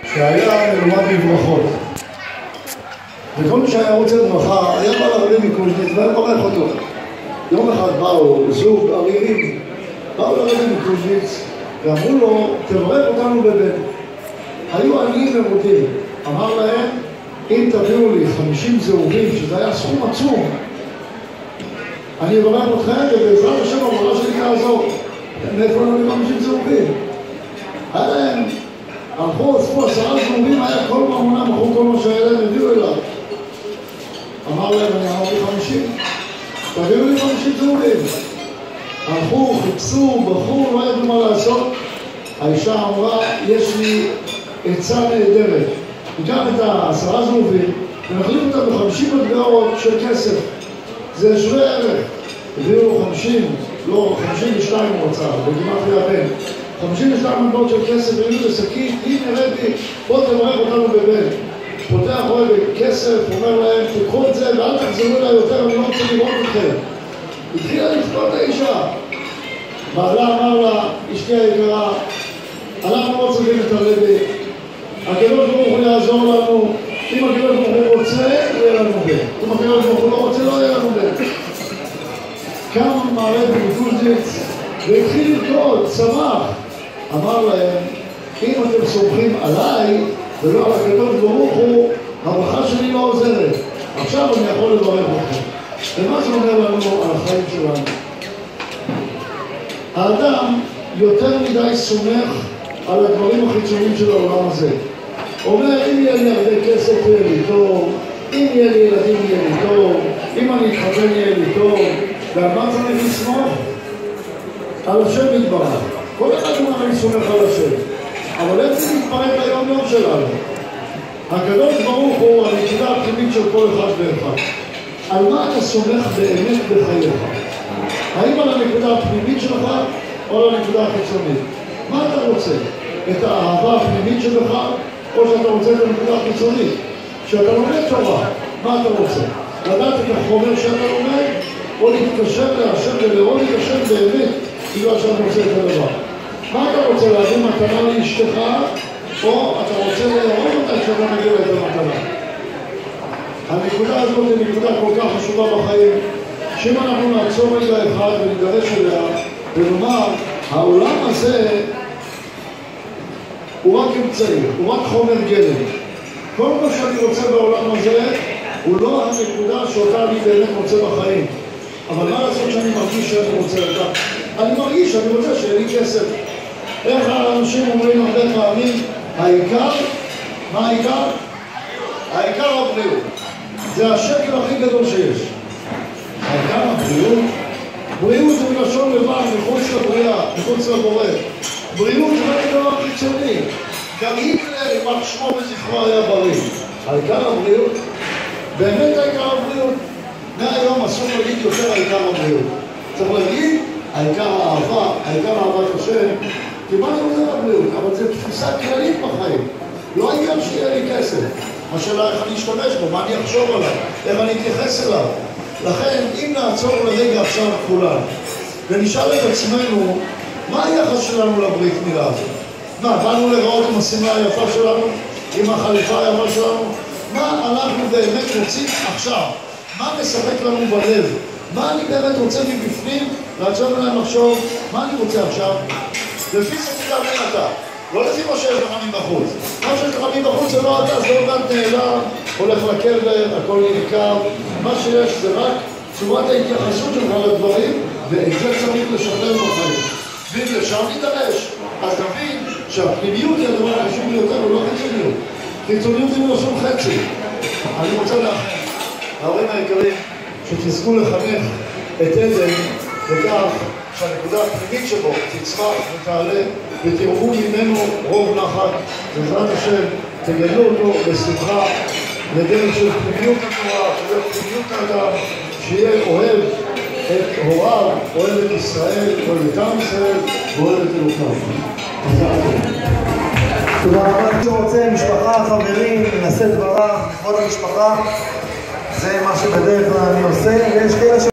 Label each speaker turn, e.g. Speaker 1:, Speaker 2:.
Speaker 1: שהיה מלומד בברכות. וכל מי שהיה רוצה ברכה, היה בא לרבי מקוז'ניץ והיה מברך אותו. יום אחד באו זוג ערירים, באו לרבי מקוז'ניץ ואמרו לו, תברך אותנו בבן. היו עניים מרודים. אמר להם, אם תביאו לי 50 זהובים, שזה היה סכום עצום, אני אברך אתכם ובעזרת השם הברכה שלי תעזור. מאיפה לנו 50 זהובים? היה להם, הלכו, עשו 10 זהובים, היה כל ממונם, אחו כל מה שהיה להם, הביאו אליו. אמר להם, אני אמר לי 50, תביאו לי 50 זהובים. הלכו, חיפשו, בחרו, לא ידעו מה לעשות. האישה אמרה, יש לי עצה נהדרת. ניקח את 10 זהובים ונחליף אותם ב50 מטבעות של כסף. זה שווה ערך. הביאו 50, לא 52 הוא רצה, בגימטריה הבן. 52 מטבעות של כסף והביאו לשקית, הנה רבי, בוא תברך אותנו בבן. פותח רואה בכסף, אומר להם, תקחו את זה ואל תחזרו אליי יותר, אני לא רוצה לראות אתכם. התחילה לפתור את האישה. בעלה אמר לה, אשתי היקרה, אנחנו לא צריכים את הרבי. הקדוש ברוך הוא יעזור לנו. אם הקדוש ברוך הוא רוצה, לא יהיה לנו בן. אם הקדוש ברוך הוא לא רוצה, לא יהיה לנו בן. קם הרבי מקוז'ניץ והתחיל לבכות, שמח. אמר להם, אם אתם סומכים עליי ולא על הקדוש ברוך הוא, הברכה שלי לא עוזרת. עכשיו אני יכול לברך אתכם. ומה זה אומר לנו על החיים שלנו? האדם יותר מדי סומך על הדברים החיצוניים של העולם הזה. אומר, אם יהיה לי הרבה כסף יהיה לי טוב, אם יהיה לי ילדים יהיה לי טוב, אם אני אתחתן יהיה לי טוב. ומה צריך לסמוך? על השם יתברך. כל אחד אומר אני סומך על השם. אבל איך זה מתפרק היום יום שלנו? הקדוש ברוך הוא הנקודה הפנימית של כל אחד ואחד. על מה אתה סומך באמת בחייך? האם על הנקודה הפנימית שלך או על הנקודה החיצונית? מה אתה רוצה? את האהבה הפנימית שלך או שאתה רוצה את הנקודה החיצונית? כשאתה לומד תורה, מה אתה רוצה? לדעת את החומר שאתה לומד או להתקשר להשם ולראות את השם באמת בגלל שאתה רוצה את הדבר? מה אתה רוצה, להביא מתנה לאשתך או אתה רוצה לראות אותה כשאתה מגיע את המתנה? הנקודה הזאת היא נקודה כל כך חשובה בחיים, שאם אנחנו נעצור רגע אחד ונידרש אליה ונאמר, העולם הזה הוא רק אמצעי, הוא רק חומר גלם. כל מה שאני רוצה בעולם הזה הוא לא הנקודה שאותה אני באמת רוצה בחיים. אבל מה לעשות שאני מרגיש שאני רוצה אותה? אני מרגיש שאני רוצה שיהיה לי כסף. איך האנשים אומרים הרבה פעמים, העיקר, מה העיקר? העיקר הבריאות. זה השקר הכי גדול שיש. העיקר הבריאות? בריאות זה מלשון לבד, מחוץ לבריאה, מחוץ לבורא. בריאות זה רק דבר חיצוני. גם היטלר, יימח שמו וזכרו, היה בריא. העיקר הבריאות? באמת העיקר הבריאות? מהיום אסור להגיד יותר העיקר הבריאות. צריך להגיד, העיקר האהבה, העיקר אהבת השם, כי מה זה אומר הבריאות? אבל זו תפיסה כללית בחיים. לא העיקר שיהיה לי כסף. השאלה איך אני אשתמש בו, מה אני אחשוב עליו, איך אני אתייחס אליו. לכן, אם נעצור לרגע עכשיו כולנו, ונשאל את עצמנו, מה היחס שלנו לברית מילה הזאת? מה, באנו לראות עם השמלה היפה שלנו? עם החליפה היפה שלנו? מה אנחנו באמת רוצים עכשיו? מה מספק לנו בלב? מה אני באמת רוצה מבפנים? לעצור להם לחשוב, מה אני רוצה עכשיו? לפי זה תדע מי אתה. לא לפי מה שיש לך מבחוץ. מה שיש לך מבחוץ זה לא אתה, זה לא גם נעלם, הולך לקבר, הכל נרקב. מה שיש זה רק צורת ההתייחסות שלך לדברים, ואת זה צריך לשחרר בחיים. ואם לשם נידרש, אז תבין שהפנימיות היא הדבר החשוב ביותר, הוא לא חיצוניות. חיצוניות היא לא שום חצי. אני רוצה לאחר, ההורים היקרים, שתזכו לחנך את עדן וכך שהנקודה הפנימית שבו תצמח ותעלה ותראו ממנו רוב נחת. בעזרת השם תגלו אותו בשמחה לדרך של פנימיות התורה, של פנימיות האדם, שיהיה אוהב את הוריו, אוהב את ישראל, אוהב את עם ישראל ואוהב את אלוקיו.
Speaker 2: תודה רבה. מי שרוצה, משפחה, חברים, ננסה דברה לכבוד המשפחה, זה מה שבדרך כלל אני עושה, ויש כאלה